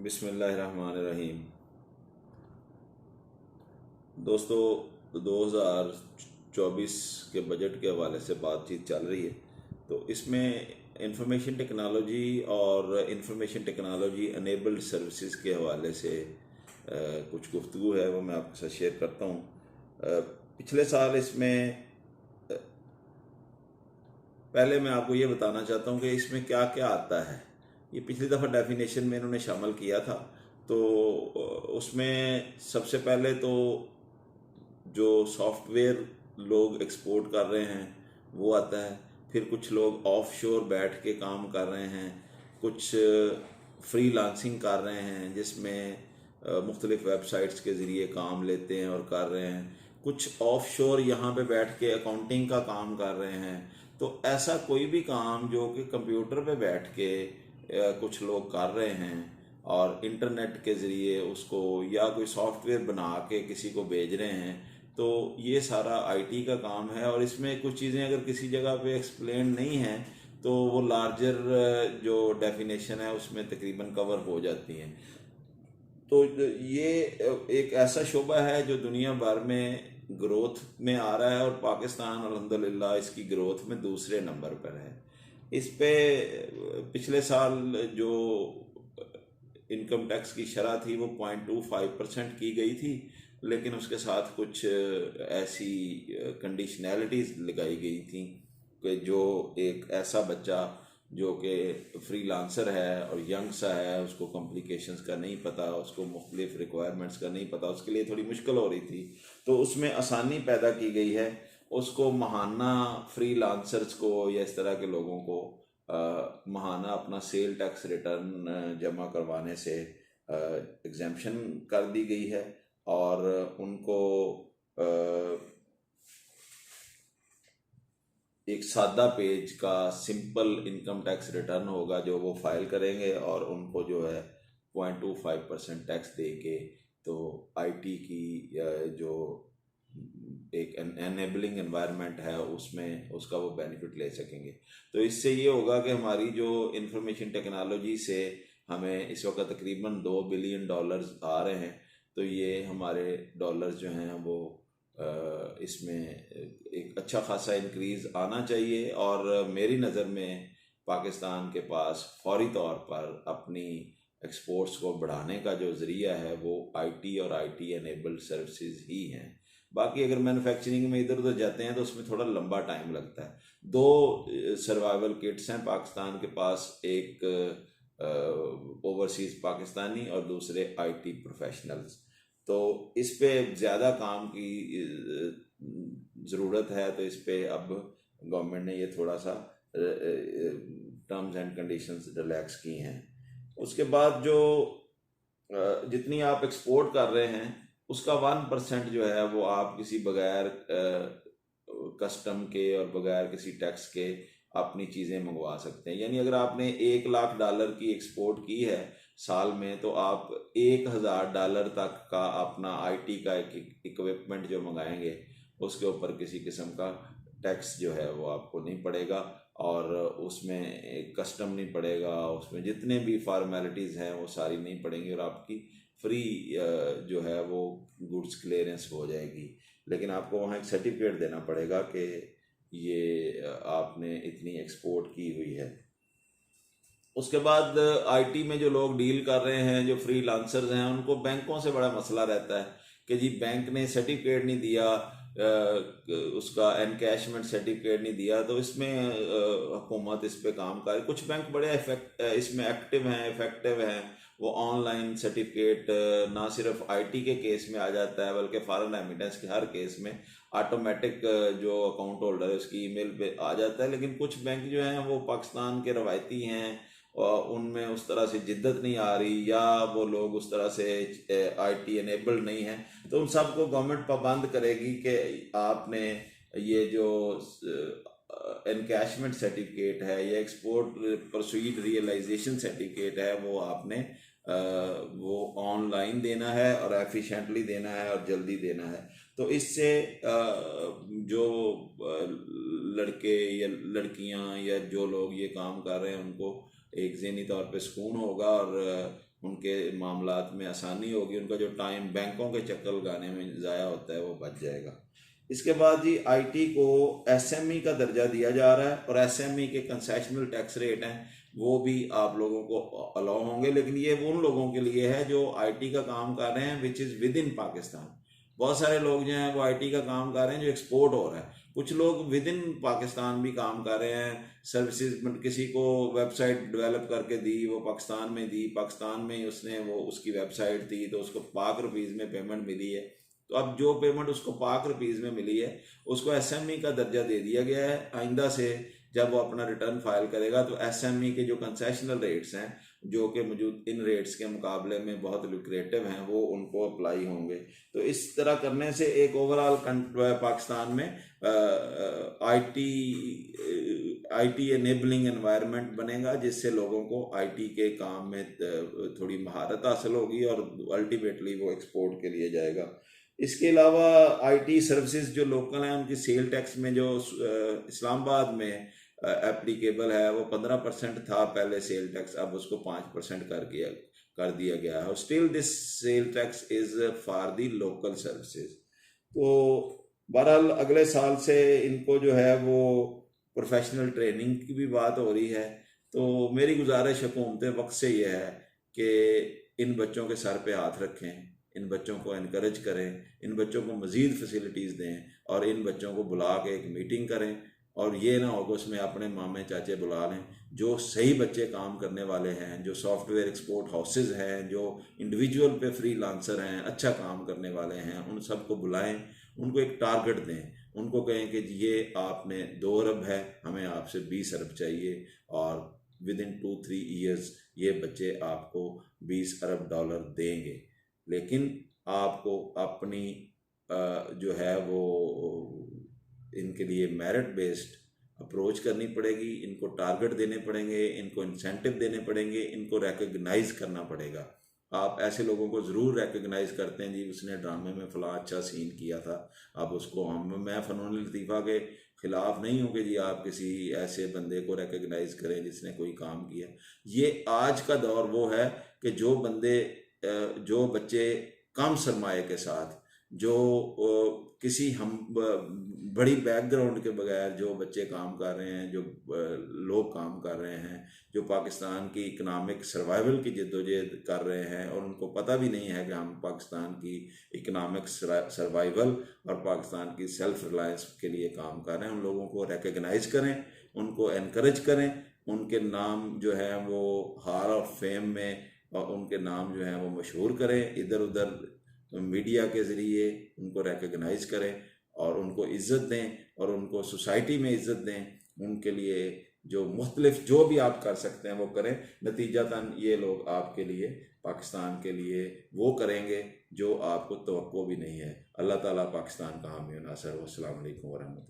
बिस्मिल्लाहिर्रहमानिर्रहीम। दोस्तों, 2024 के बजट के हवाले से बातचीत चल रही है। तो इसमें इंफॉर्मेशन टेक्नोलॉजी और इंफॉर्मेशन टेक्नोलॉजी अनेबल्ड सर्विसेज के हवाले से कुछ गुफ्तगू है, वो मैं आपके साथ शेयर करता हूँ। पिछले साल इसमें पहले मैं आपको ये बताना चाहता हूँ कि इसमें क्या क्या आता है। ये पिछली दफ़ा डेफिनेशन में इन्होंने शामिल किया था। तो उसमें सबसे पहले तो जो सॉफ्टवेयर लोग एक्सपोर्ट कर रहे हैं वो आता है। फिर कुछ लोग ऑफशोर बैठ के काम कर रहे हैं, कुछ फ्रीलांसिंग कर रहे हैं जिसमें मुख्तलिफ वेबसाइट्स के ज़रिए काम लेते हैं और कर रहे हैं। कुछ ऑफशोर यहाँ पे बैठ के अकाउंटिंग का काम कर रहे हैं। तो ऐसा कोई भी काम जो कि कंप्यूटर पे बैठ के कुछ लोग कर रहे हैं और इंटरनेट के ज़रिए उसको या कोई सॉफ्टवेयर बना के किसी को भेज रहे हैं, तो ये सारा आईटी का काम है। और इसमें कुछ चीज़ें अगर किसी जगह पे एक्सप्लेन नहीं हैं तो वो लार्जर जो डेफिनेशन है उसमें तकरीबन कवर हो जाती हैं। तो ये एक ऐसा शोबा है जो दुनिया भर में ग्रोथ में आ रहा है और पाकिस्तान अल्हम्दुलिल्लाह इसकी ग्रोथ में दूसरे नंबर पर है। इस पे पिछले साल जो इनकम टैक्स की शरह थी वो 0.25% की गई थी, लेकिन उसके साथ कुछ ऐसी कंडीशनैलिटीज़ लगाई गई थी कि जो एक ऐसा बच्चा जो कि फ्रीलांसर है और यंग सा है, उसको कॉम्प्लिकेशंस का नहीं पता, उसको मुख्तलिफ रिक्वायरमेंट्स का नहीं पता, उसके लिए थोड़ी मुश्किल हो रही थी। तो उसमें आसानी पैदा की गई है। उसको महाना फ्रीलांसर्स को या इस तरह के लोगों को महाना अपना सेल टैक्स रिटर्न जमा करवाने से एग्जेम्पशन कर दी गई है और उनको एक सादा पेज का सिंपल इनकम टैक्स रिटर्न होगा जो वो फाइल करेंगे और उनको जो है 0.25% टैक्स दे के तो आईटी की जो एक एनेबलिंग एनवायरनमेंट है उसमें उसका वो बेनिफिट ले सकेंगे। तो इससे ये होगा कि हमारी जो इंफॉर्मेशन टेक्नोलॉजी से हमें इस वक्त तकरीबन $2 बिलियन आ रहे हैं। तो ये हमारे डॉलर्स जो हैं वो इसमें एक अच्छा खासा इंक्रीज़ आना चाहिए। और मेरी नज़र में पाकिस्तान के पास फौरी तौर पर अपनी एक्सपोर्ट्स को बढ़ाने का जो ज़रिया है वो आईटी और आईटी एनेबल्ड सर्विसेज ही हैं। बाकी अगर मैन्युफैक्चरिंग में इधर उधर जाते हैं तो उसमें थोड़ा लंबा टाइम लगता है। दो सर्वाइवल किट्स हैं पाकिस्तान के पास, एक ओवरसीज़ पाकिस्तानी और दूसरे आईटी प्रोफेशनल्स। तो इस पे ज़्यादा काम की ज़रूरत है। तो इस पे अब गवर्नमेंट ने ये थोड़ा सा टर्म्स एंड कंडीशंस रिलैक्स की हैं। उसके बाद जो जितनी आप एक्सपोर्ट कर रहे हैं उसका 1% जो है वो आप किसी बगैर कस्टम के और बगैर किसी टैक्स के अपनी चीज़ें मंगवा सकते हैं। यानी अगर आपने $1 लाख की एक्सपोर्ट की है साल में तो आप $1,000 तक का अपना आईटी का एक इक्विपमेंट जो मंगाएंगे उसके ऊपर किसी किस्म का टैक्स जो है वो आपको नहीं पड़ेगा और उसमें कस्टम नहीं पड़ेगा, उसमें जितने भी फॉर्मेलिटीज़ हैं वो सारी नहीं पड़ेंगी और आपकी फ्री जो है वो गुड्स क्लियरेंस हो जाएगी। लेकिन आपको वहाँ एक सर्टिफिकेट देना पड़ेगा कि ये आपने इतनी एक्सपोर्ट की हुई है। उसके बाद आईटी में जो लोग डील कर रहे हैं, जो फ्रीलांसर्स हैं, उनको बैंकों से बड़ा मसला रहता है कि जी बैंक ने सर्टिफिकेट नहीं दिया, उसका एनकैशमेंट सर्टिफिकेट नहीं दिया। तो इसमें हुकूमत इस पे काम कर, कुछ बैंक बड़े इसमें एक्टिव हैं, इफेक्टिव हैं। वो ऑनलाइन सर्टिफिकेट ना सिर्फ आईटी के केस में आ जाता है बल्कि फॉरेन रेमिटेंस के हर केस में ऑटोमेटिक जो अकाउंट होल्डर है उसकी ईमेल पे आ जाता है। लेकिन कुछ बैंक जो हैं वो पाकिस्तान के रवायती हैं और उनमें उस तरह से जिद्दत नहीं आ रही या वो लोग उस तरह से आईटी एनेबल्ड नहीं है। तो उन सबको गवर्नमेंट पाबंद करेगी कि आपने ये जो एनकैशमेंट सर्टिफिकेट है या एक्सपोर्ट प्रोसीड रियलाइजेशन सर्टिफिकेट है वो आपने वो ऑनलाइन देना है और एफिशिएंटली देना है और जल्दी देना है। तो इससे जो लड़के या लड़कियां या जो लोग ये काम कर रहे हैं उनको एक ज़हनी तौर पे सुकून होगा और उनके मामलात में आसानी होगी, उनका जो टाइम बैंकों के चक्कर लगाने में ज़ाया होता है वो बच जाएगा। इसके बाद जी आईटी को एसएमई का दर्जा दिया जा रहा है और एसएमई के कंसेशनल टैक्स रेट हैं वो भी आप लोगों को अलाउ होंगे, लेकिन ये उन लोगों के लिए है जो आईटी का काम कर रहे हैं which is with in Pakistan. बहुत सारे लोग जो हैं वो आईटी का काम कर रहे हैं जो एक्सपोर्ट हो रहा है, कुछ लोग विद इन पाकिस्तान भी काम कर रहे हैं। सर्विसेज किसी को वेबसाइट डेवलप करके दी, वो पाकिस्तान में दी, पाकिस्तान में उसने वो उसकी वेबसाइट दी तो उसको पाक रुपीज़ में पेमेंट मिली है। तो अब जो पेमेंट उसको पाक रुपीज़ में मिली है उसको एसएमई का दर्जा दे दिया गया है। आइंदा से जब वो अपना रिटर्न फाइल करेगा तो एसएमई के जो कंसेशनल रेट्स हैं जो कि मौजूद इन रेट्स के मुकाबले में बहुत लुक्रेटिव हैं वो उनको अप्लाई होंगे। तो इस तरह करने से एक ओवरऑल पाकिस्तान में आईटी एनेबलिंग एनवायरनमेंट बनेगा जिससे लोगों को आईटी के काम में थोड़ी महारत हासिल होगी और अल्टीमेटली वो एक्सपोर्ट के लिए जाएगा। इसके अलावा आईटी सर्विसेज जो लोकल हैं उनकी सेल टैक्स में जो इस्लामाबाद में एप्लीकेबल है वो 15% था पहले सेल टैक्स, अब उसको 5% कर दिया गया है। Still this sale tax is for the local services. तो बहरहाल अगले साल से इनको जो है वो प्रोफेशनल ट्रेनिंग की भी बात हो रही है। तो मेरी गुजारिश हुकूमत वक्त से ये है कि इन बच्चों के सर पे हाथ रखें, इन बच्चों को इनकरेज करें, इन बच्चों को मज़ीद फैसिलिटीज़ दें और इन बच्चों को बुला के एक मीटिंग करें। और ये ना हो कि उसमें अपने मामे चाचे बुला लें। जो सही बच्चे काम करने वाले हैं, जो सॉफ्टवेयर एक्सपोर्ट हाउसेज हैं, जो इंडिविजुअल पे फ्री लांसर हैं, अच्छा काम करने वाले हैं, उन सबको बुलाएं, उनको एक टारगेट दें, उनको कहें कि ये आपने 2 अरब है, हमें आपसे 20 अरब चाहिए और विद इन 2-3 ईयर्स ये बच्चे आपको 20 अरब डॉलर देंगे। लेकिन आपको अपनी जो है वो इनके लिए मेरिट बेस्ड अप्रोच करनी पड़ेगी, इनको टारगेट देने पड़ेंगे, इनको इंसेंटिव देने पड़ेंगे, इनको रिकग्नाइज करना पड़ेगा। आप ऐसे लोगों को ज़रूर रिकग्नाइज करते हैं जी उसने ड्रामे में फ़लाँ अच्छा सीन किया था, अब उसको मैं फ़नून लतीफ़ा के ख़िलाफ़ नहीं हूँ कि जी आप किसी ऐसे बंदे को रिकग्नाइज करें जिसने कोई काम किया। ये आज का दौर वो है कि जो बच्चे कम सरमाए के साथ, जो किसी हम बड़ी बैकग्राउंड के बगैर जो बच्चे काम कर रहे हैं, जो लोग काम कर रहे हैं, जो पाकिस्तान की इकनॉमिक सर्वाइवल की जद्दोजहद कर रहे हैं और उनको पता भी नहीं है कि हम पाकिस्तान की इकनॉमिक सर्वाइवल और पाकिस्तान की सेल्फ रिलायंस के लिए काम कर रहे हैं, उन लोगों को रिकग्नाइज करें, उनको एनकरेज करें, उनके नाम जो है वो हॉल ऑफ फेम में और उनके नाम जो हैं वो मशहूर करें, इधर उधर मीडिया के ज़रिए उनको रिकग्नाइज करें और उनको इज़्ज़त दें और उनको सोसाइटी में इज़्ज़त दें। उनके लिए जो मुख्तलिफ जो भी आप कर सकते हैं वो करें। नतीजतन ये लोग आपके लिए, पाकिस्तान के लिए वो करेंगे जो आपको तवक्को भी नहीं है। अल्लाह ताला पाकिस्तान का हामी और नासर। अस्सलाम वालेकुम वरहमतुल्लाह।